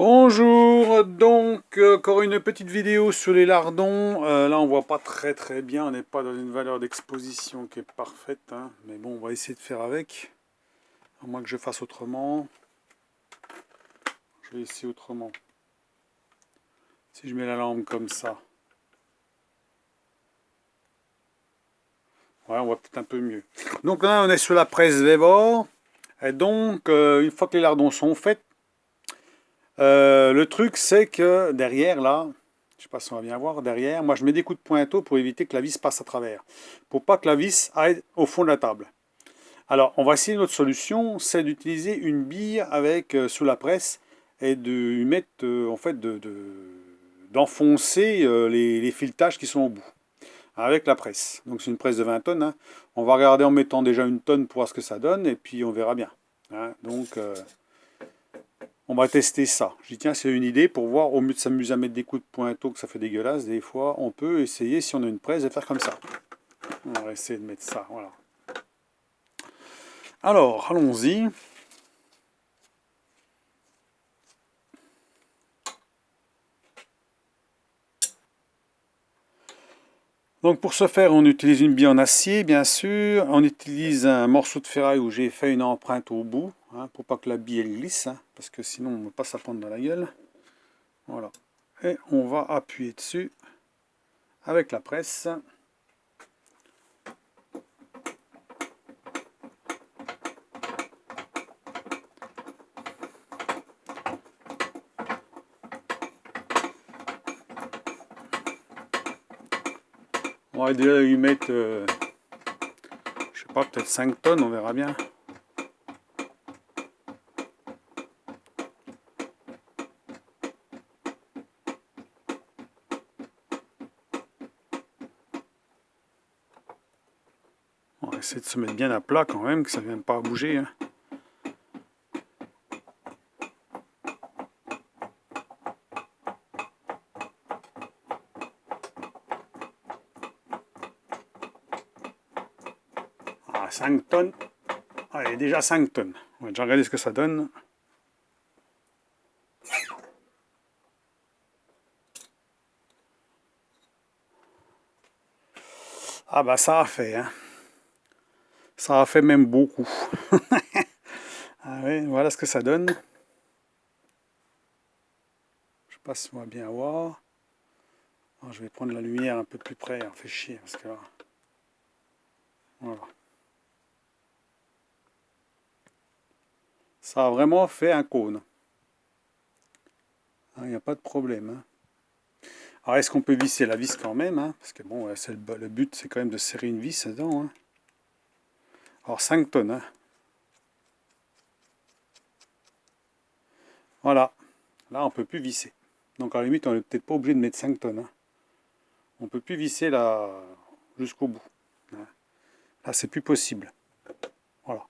Bonjour, donc encore une petite vidéo sur les lardons. Là on voit pas très bien, on n'est pas dans une valeur d'exposition qui est parfaite, hein. Mais bon, on va essayer de faire avec, à moins que je fasse autrement. Je vais essayer autrement. Si je mets la lampe comme ça, ouais, on voit peut-être un peu mieux. Donc là on est sur la presse Vevor, et donc une fois que les lardons sont faits, le truc c'est que derrière là, je sais pas si on va bien voir, derrière, moi je mets des coups de pointeau pour éviter que la vis passe à travers. Pour pas que la vis aille au fond de la table. Alors on va essayer une autre solution, c'est d'utiliser une bille avec sous la presse et de lui mettre en fait d'enfoncer les filetages qui sont au bout avec la presse. Donc c'est une presse de 20 tonnes, hein. On va regarder en mettant déjà une tonne pour voir ce que ça donne et puis on verra bien, hein. Donc on va tester ça. Je dis tiens, c'est une idée pour voir, au mieux de s'amuser à mettre des coups de pointeau que ça fait dégueulasse, des fois on peut essayer, si on a une presse, de faire comme ça. On va essayer de mettre ça, voilà. Alors, allons-y. Donc pour ce faire, on utilise une bille en acier, bien sûr. On utilise un morceau de ferraille où j'ai fait une empreinte au bout, hein, pour pas que la bille elle glisse, hein, parce que sinon on ne va pas se la prendre dans la gueule. Voilà. Et on va appuyer dessus avec la presse. On va déjà lui mettre, je sais pas, peut-être 5 tonnes, on verra bien. On va essayer de se mettre bien à plat quand même, que ça ne vienne pas à bouger, hein. Ah, 5 tonnes. Allez, déjà 5 tonnes. On va déjà regarder ce que ça donne. Ah bah ça a fait, hein. Ça a fait même beaucoup. Ah oui, voilà ce que ça donne. Je sais pas si on va bien voir. Alors, je vais prendre la lumière un peu plus près, ça fait chier parce que là. Voilà. Ça a vraiment fait un cône. Il n'y a pas de problème, hein. Alors est-ce qu'on peut visser la vis quand même, hein, parce que bon, le but c'est quand même de serrer une vis dedans, hein. Alors 5 tonnes, hein. Voilà. Là on peut plus visser. Donc à la limite on n'est peut-être pas obligé de mettre 5 tonnes, hein. On peut plus visser là jusqu'au bout, hein. Là c'est plus possible. Voilà.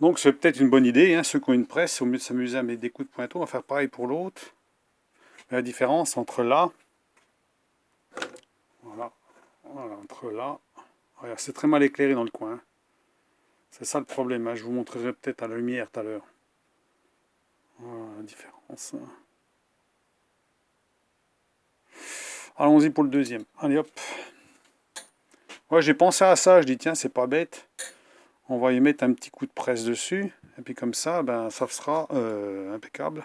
Donc c'est peut-être une bonne idée, hein, ceux qui ont une presse, au mieux de s'amuser à mettre des coups de pointeau, on va faire pareil pour l'autre. La différence entre là, voilà, entre là, c'est très mal éclairé dans le coin, hein. C'est ça le problème, hein. Je vous montrerai peut-être à la lumière tout à l'heure. Voilà la différence. Allons-y pour le deuxième. Allez hop. Ouais, j'ai pensé à ça, je dis tiens, c'est pas bête. On va y mettre un petit coup de presse dessus, et puis comme ça, ben, ça sera impeccable.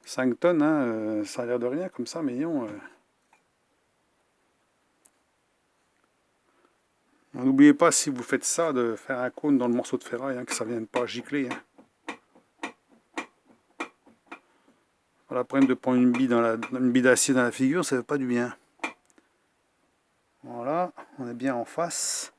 5 tonnes, hein, ça a l'air de rien comme ça, mais non. N'oubliez pas, si vous faites ça, de faire un cône dans le morceau de ferraille, hein, que ça ne vienne pas gicler, hein. Pas la peine de prendre une bille d'acier dans la figure, ça ne fait pas du bien. Voilà, on est bien en face.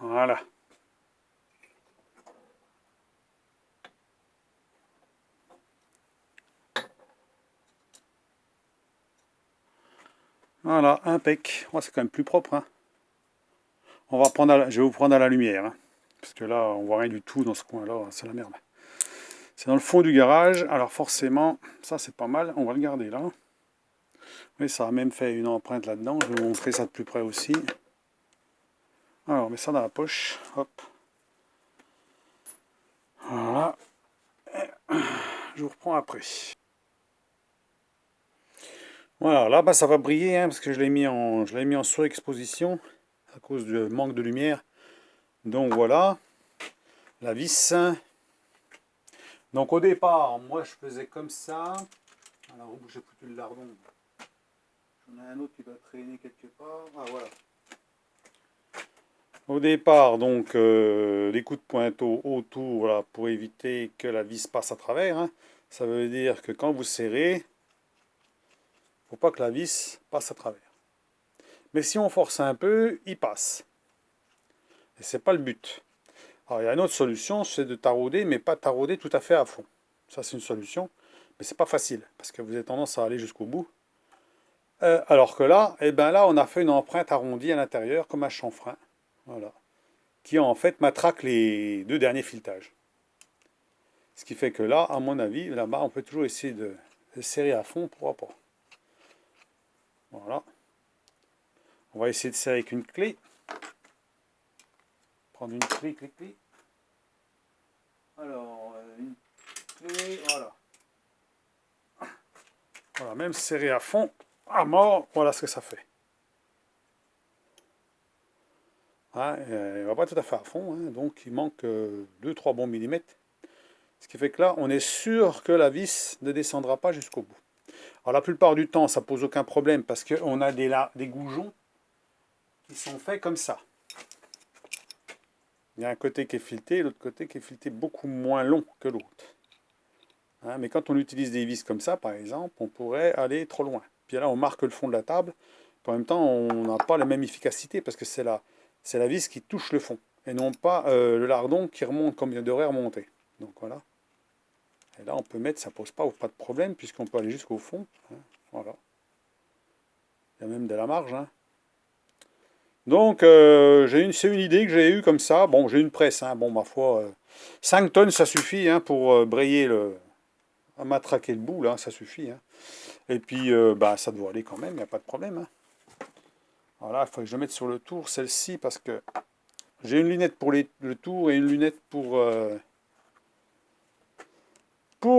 Voilà. Voilà, impec. Oh, c'est quand même plus propre, hein. On va prendre je vais vous prendre à la lumière, hein, parce que là, on voit rien du tout dans ce coin-là, c'est la merde. C'est dans le fond du garage, alors forcément, ça c'est pas mal, on va le garder là. Oui, ça a même fait une empreinte là-dedans, je vais vous montrer ça de plus près aussi. Alors, on met ça dans la poche, hop. Voilà. Je vous reprends après. Voilà, là ça va briller hein, parce que je l'ai mis en surexposition à cause du manque de lumière. Donc voilà, la vis. Donc au départ, moi je faisais comme ça. Alors où j'ai foutu le lardon. J'en ai un autre qui doit traîner quelque part. Ah voilà. Au départ, donc des coups de pointeau autour, voilà, pour éviter que la vis passe à travers. Hein. Ça veut dire que quand vous serrez, faut pas que la vis passe à travers. Mais si on force un peu, il passe. Et c'est pas le but. Alors il y a une autre solution, c'est de tarauder, mais pas tarauder tout à fait à fond. Ça c'est une solution, mais c'est pas facile, parce que vous avez tendance à aller jusqu'au bout. Alors que là, eh ben là, on a fait une empreinte arrondie à l'intérieur, comme un chanfrein. Voilà. Qui en fait matraque les deux derniers filetages. Ce qui fait que là, à mon avis, là-bas, on peut toujours essayer de serrer à fond, pourquoi pas. Voilà. On va essayer de serrer avec une clé. Prendre une clé. Alors, une clé, voilà. Voilà, même serré à fond, à mort, voilà ce que ça fait. Hein, il ne va pas tout à fait à fond, hein, donc il manque 2-3 bons millimètres. Ce qui fait que là, on est sûr que la vis ne descendra pas jusqu'au bout. Alors la plupart du temps, ça pose aucun problème parce qu'on a des goujons qui sont faits comme ça. Il y a un côté qui est fileté, l'autre côté qui est fileté beaucoup moins long que l'autre. Hein, mais quand on utilise des vis comme ça, par exemple, on pourrait aller trop loin. Puis là, on marque le fond de la table. En même temps, on n'a pas la même efficacité parce que c'est la vis qui touche le fond et non pas le lardon qui remonte comme il devrait remonter. Donc voilà. Et là, on peut mettre, ça pose pas de problème puisqu'on peut aller jusqu'au fond. Hein, voilà. Il y a même de la marge. Hein. Donc, c'est une idée que j'ai eue comme ça. Bon, j'ai une presse. Hein. Bon, ma foi, 5 tonnes, ça suffit hein, pour brayer à matraquer le bout, là, ça suffit. Hein. Et puis, bah, ça doit aller quand même, il n'y a pas de problème. Hein. Voilà, il faut que je mette sur le tour celle-ci parce que j'ai une lunette pour le tour et une lunette pour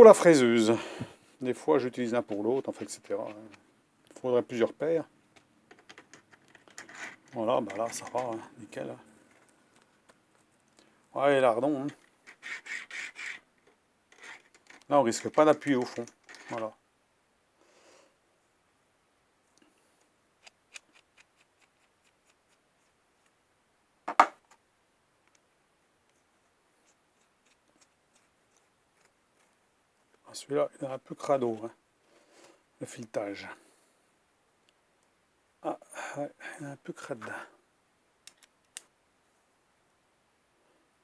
la fraiseuse. Des fois, j'utilise l'un pour l'autre, enfin, etc. Il faudrait plusieurs paires. Voilà, bah là, ça va, hein, nickel. Hein. Ouais, lardon. Hein. Là, on risque pas d'appuyer au fond. Voilà. Celui-là, il est un peu crado, hein, le filetage. Ah, ouais, il est un peu crade.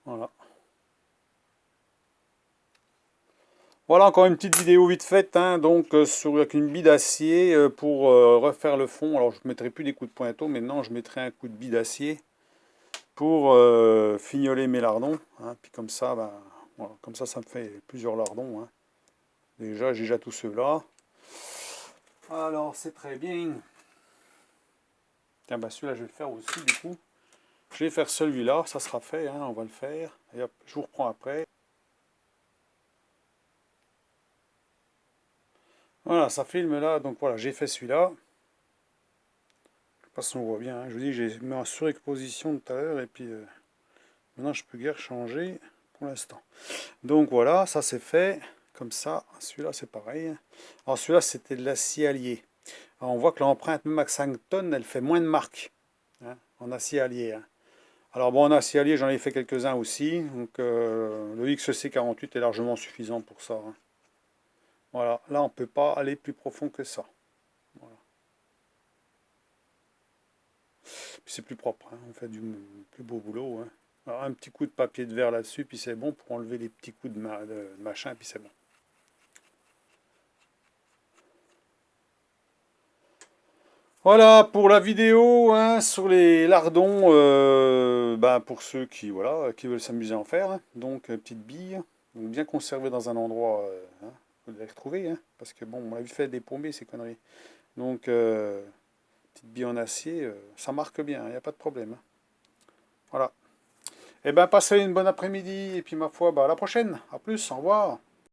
Voilà. Voilà encore une petite vidéo vite faite, hein, donc avec une bille d'acier pour refaire le fond. Alors je ne mettrai plus des coups de pointeau, maintenant je mettrai un coup de bille d'acier pour fignoler mes lardons. Hein, puis comme ça, ben, voilà, comme ça me fait plusieurs lardons. Hein. Déjà, j'ai déjà tous ceux-là. Alors c'est très bien. Tiens, ben, celui-là je vais le faire aussi du coup. Je vais faire celui-là, ça sera fait, hein, on va le faire. Et hop, je vous reprends après. Voilà, ça filme là, donc voilà, j'ai fait celui-là. Je sais pas si on voit bien, hein. Je vous dis, j'ai mis en surexposition tout à l'heure et puis maintenant je peux guère changer pour l'instant. Donc voilà, ça c'est fait, comme ça. Celui-là c'est pareil. Alors celui-là c'était de l'acier allié. Alors, on voit que l'empreinte, même à 5 tonnes, elle fait moins de marques hein, en acier allié. Hein. Alors bon, en acier allié, j'en ai fait quelques-uns aussi. Donc le XC48 est largement suffisant pour ça. Hein. Voilà, là on ne peut pas aller plus profond que ça. Voilà. Puis c'est plus propre, hein. On fait du plus beau boulot. Hein. Alors, un petit coup de papier de verre là-dessus, puis c'est bon pour enlever les petits coups de machin, puis c'est bon. Voilà pour la vidéo hein, sur les lardons, ben, pour ceux qui, voilà, qui veulent s'amuser à en faire. Hein. Donc, petite bille. Donc bien conservé dans un endroit, vous l'avez retrouvé, hein, parce que bon, on l'a vu faire des plombées, ces conneries. Donc, petite bille en acier, ça marque bien, il n'y a pas de problème, hein. Voilà. Eh ben, passez une bonne après-midi, et puis ma foi, bah, à la prochaine. À plus, au revoir.